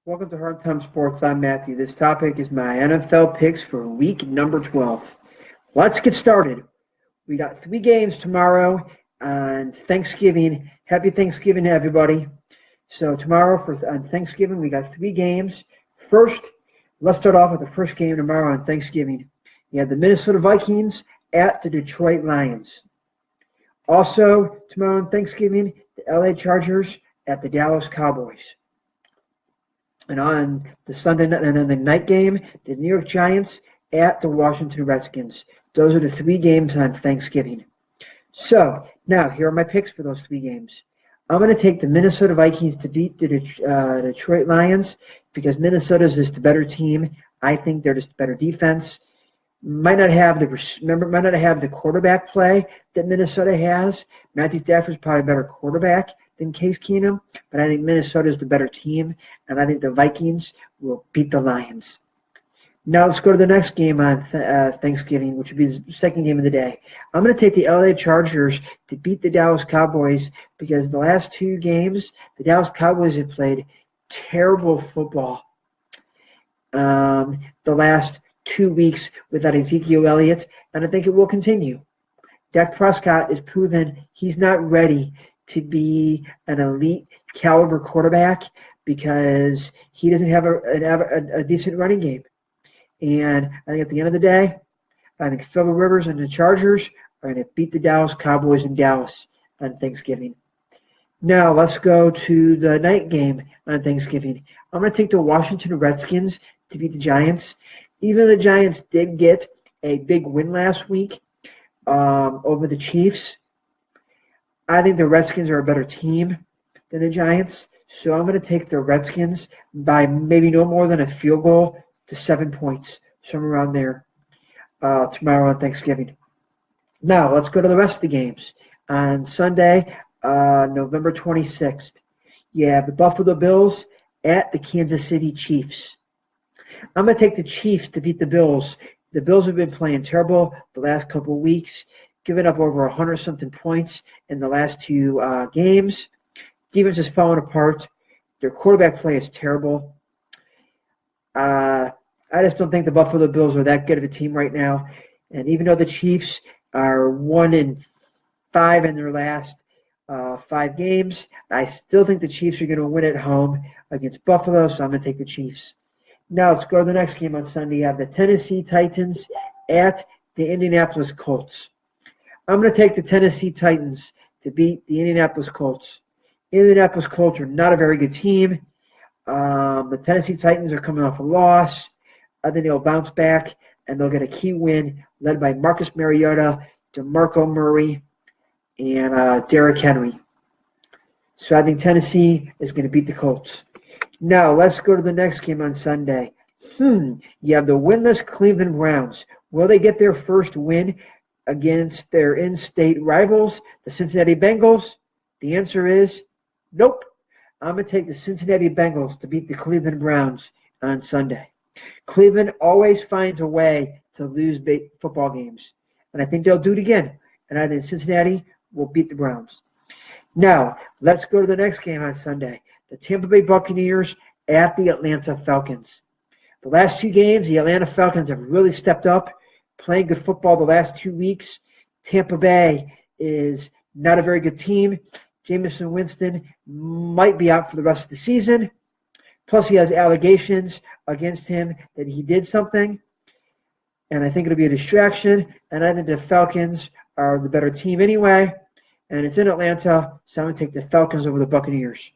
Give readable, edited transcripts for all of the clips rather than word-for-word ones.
Welcome to Hard Time Sports. I'm Matthew. This topic is my NFL picks for week number 12. Let's get started. We got 3 games tomorrow on Thanksgiving. Happy Thanksgiving to everybody. So tomorrow on Thanksgiving, we got 3 games. First, let's start off with the first game tomorrow on Thanksgiving. You have the Minnesota Vikings at the Detroit Lions. Also, tomorrow on Thanksgiving, the LA Chargers at the Dallas Cowboys. And on the Sunday night, and then the night game, the New York Giants at the Washington Redskins. Those are the 3 games on Thanksgiving. So now here are my picks for those 3 games. I'm going to take the Minnesota Vikings to beat the Detroit Lions because Minnesota is just a better team. I think they're just a better defense. Might not have the quarterback play that Minnesota has. Matthew Stafford's probably a better quarterback than Case Keenum, but I think Minnesota is the better team, and I think the Vikings will beat the Lions. Now let's go to the next game on Thanksgiving, which would be the second game of the day. I'm going to take the LA Chargers to beat the Dallas Cowboys because the last 2 games, the Dallas Cowboys have played terrible football. The last 2 weeks without Ezekiel Elliott, and I think it will continue. Dak Prescott is proven he's not ready to be an elite caliber quarterback because he doesn't have a decent running game. And I think at the end of the day, I think Phillip Rivers and the Chargers are going to beat the Dallas Cowboys in Dallas on Thanksgiving. Now let's go to the night game on Thanksgiving. I'm going to take the Washington Redskins to beat the Giants. Even the Giants did get a big win last week over the Chiefs, I think the Redskins are a better team than the Giants, so I'm going to take the Redskins by maybe no more than a field goal to 7 points, somewhere around there, tomorrow on Thanksgiving. Now, let's go to the rest of the games. On Sunday, November 26th, you have the Buffalo Bills at the Kansas City Chiefs. I'm going to take the Chiefs to beat the Bills. The Bills have been playing terrible the last couple of weeks, giving up over 100-something points in the last 2 games. Defense is falling apart. Their quarterback play is terrible. I just don't think the Buffalo Bills are that good of a team right now. And even though the Chiefs are 1-5 in their last 5 games, I still think the Chiefs are going to win at home against Buffalo, so I'm going to take the Chiefs. Now let's go to the next game on Sunday. You have the Tennessee Titans at the Indianapolis Colts. I'm going to take the Tennessee Titans to beat the Indianapolis Colts. Indianapolis Colts are not a very good team. The Tennessee Titans are coming off a loss. I think they'll bounce back, and they'll get a key win led by Marcus Mariota, DeMarco Murray, and Derrick Henry. So I think Tennessee is going to beat the Colts. Now let's go to the next game on Sunday. You have the winless Cleveland Browns. Will they get their first win against their in-state rivals, the Cincinnati Bengals? The answer is nope. I'm going to take the Cincinnati Bengals to beat the Cleveland Browns on Sunday. Cleveland always finds a way to lose football games, and I think they'll do it again. And I think Cincinnati will beat the Browns. Now, let's go to the next game on Sunday. The Tampa Bay Buccaneers at the Atlanta Falcons. The last 2 games, the Atlanta Falcons have really stepped up, playing good football the last 2 weeks. Tampa Bay is not a very good team. Jameis Winston might be out for the rest of the season. Plus, he has allegations against him that he did something. And I think it'll be a distraction. And I think the Falcons are the better team anyway. And it's in Atlanta, so I'm going to take the Falcons over the Buccaneers.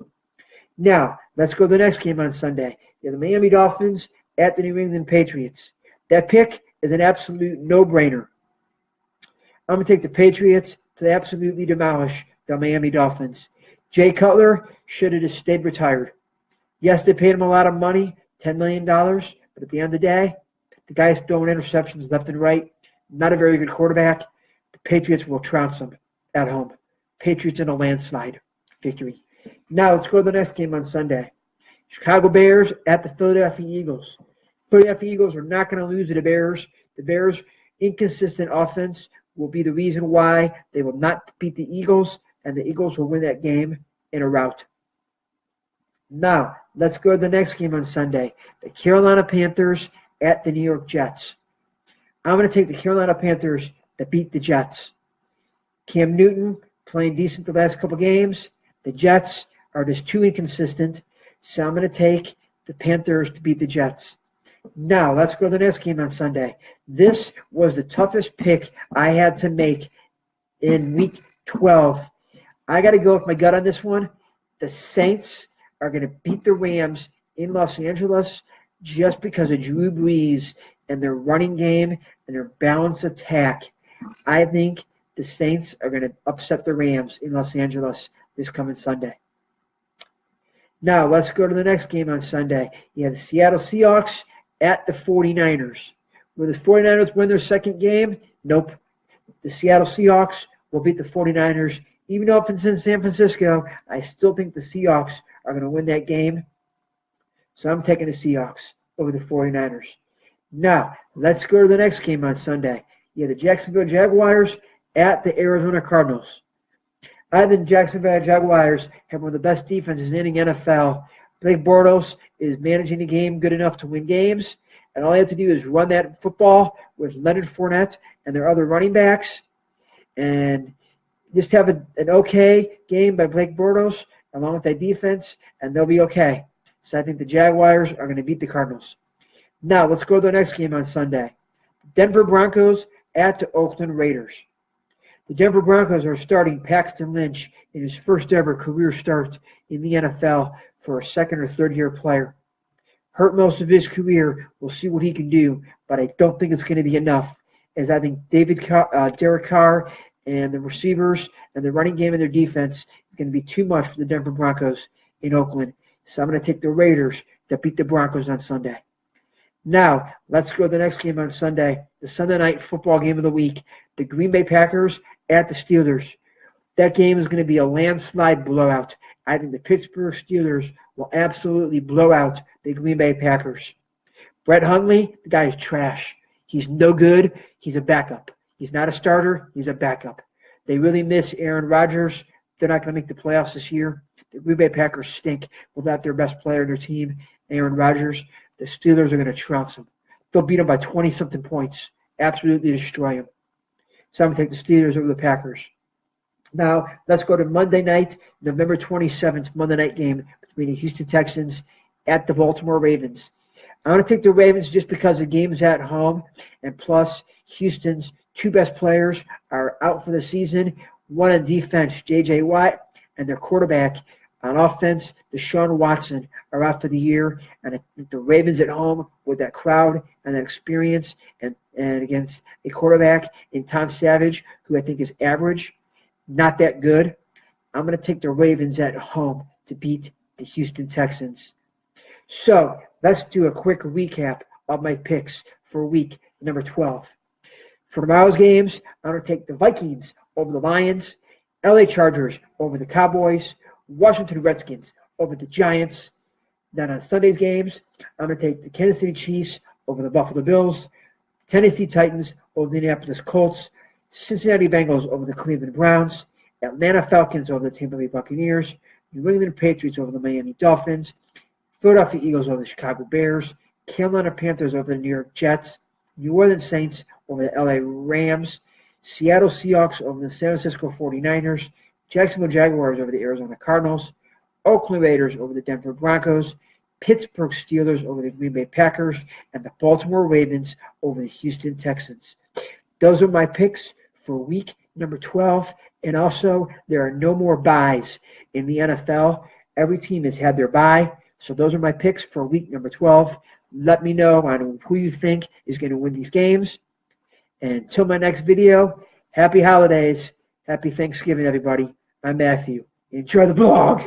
Now, let's go to the next game on Sunday. You have the Miami Dolphins at the New England Patriots. That pick is an absolute no-brainer. I'm going to take the Patriots to absolutely demolish the Miami Dolphins. Jay Cutler should have just stayed retired. Yes, they paid him a lot of money, $10 million, but at the end of the day, the guy's throwing interceptions left and right. Not a very good quarterback. The Patriots will trounce him at home. Patriots in a landslide victory. Now let's go to the next game on Sunday. Chicago Bears at the Philadelphia Eagles. Philadelphia Eagles are not going to lose to the Bears. The Bears' inconsistent offense will be the reason why they will not beat the Eagles, and the Eagles will win that game in a rout. Now, let's go to the next game on Sunday. The Carolina Panthers at the New York Jets. I'm going to take the Carolina Panthers to beat the Jets. Cam Newton playing decent the last couple games. The Jets are just too inconsistent. So I'm going to take the Panthers to beat the Jets. Now, let's go to the next game on Sunday. This was the toughest pick I had to make in Week 12. I got to go with my gut on this one. The Saints are going to beat the Rams in Los Angeles just because of Drew Brees and their running game and their balanced attack. I think the Saints are going to upset the Rams in Los Angeles this coming Sunday. Now, let's go to the next game on Sunday. You have the Seattle Seahawks at the 49ers. Will the 49ers win their second game? Nope. The Seattle Seahawks will beat the 49ers. Even though if it's in San Francisco, I still think the Seahawks are going to win that game. So I'm taking the Seahawks over the 49ers. Now, let's go to the next game on Sunday. You have the Jacksonville Jaguars at the Arizona Cardinals. I think Jacksonville Jaguars have one of the best defenses in the NFL. Blake Bortles is managing the game good enough to win games, and all they have to do is run that football with Leonard Fournette and their other running backs, and just have an okay game by Blake Bortles along with that defense, and they'll be okay. So I think the Jaguars are going to beat the Cardinals. Now, let's go to the next game on Sunday. Denver Broncos at the Oakland Raiders. The Denver Broncos are starting Paxton Lynch in his first ever career start in the NFL for a second or third year player. Hurt most of his career. We'll see what he can do, but I don't think it's going to be enough, as I think Derek Carr and the receivers and the running game and their defense is going to be too much for the Denver Broncos in Oakland. So I'm going to take the Raiders to beat the Broncos on Sunday. Now, let's go to the next game on Sunday, the Sunday night football game of the week, the Green Bay Packers at the Steelers. That game is going to be a landslide blowout. I think the Pittsburgh Steelers will absolutely blow out the Green Bay Packers. Brett Hundley, the guy is trash. He's no good. He's a backup. He's not a starter. He's a backup. They really miss Aaron Rodgers. They're not going to make the playoffs this year. The Green Bay Packers stink without their best player in their team, Aaron Rodgers. The Steelers are going to trounce them. They'll beat them by 20-something points. Absolutely destroy them. So I'm going to take the Steelers over the Packers. Now, let's go to Monday night, November 27th, Monday night game between the Houston Texans at the Baltimore Ravens. I'm going to take the Ravens just because the game's at home, and plus Houston's two best players are out for the season. One on defense, J.J. Watt, and their quarterback on offense, Deshaun Watson, are out for the year. And I think the Ravens at home with that crowd and that experience and against a quarterback in Tom Savage, who I think is average, not that good. I'm going to take the Ravens at home to beat the Houston Texans. So let's do a quick recap of my picks for week number 12. For tomorrow's games, I'm going to take the Vikings over the Lions, LA Chargers over the Cowboys, Washington Redskins over the Giants. Then on Sunday's games, I'm going to take the Kansas City Chiefs over the Buffalo Bills, Tennessee Titans over the Indianapolis Colts, Cincinnati Bengals over the Cleveland Browns, Atlanta Falcons over the Tampa Bay Buccaneers, New England Patriots over the Miami Dolphins, Philadelphia Eagles over the Chicago Bears, Carolina Panthers over the New York Jets, New Orleans Saints over the LA Rams, Seattle Seahawks over the San Francisco 49ers, Jacksonville Jaguars over the Arizona Cardinals, Oakland Raiders over the Denver Broncos, Pittsburgh Steelers over the Green Bay Packers, and the Baltimore Ravens over the Houston Texans. Those are my picks for week number 12. And also, there are no more buys in the NFL. Every team has had their bye. So those are my picks for week number 12. Let me know on who you think is going to win these games. And until my next video, happy holidays. Happy Thanksgiving, everybody. I'm Matthew. Enjoy the blog.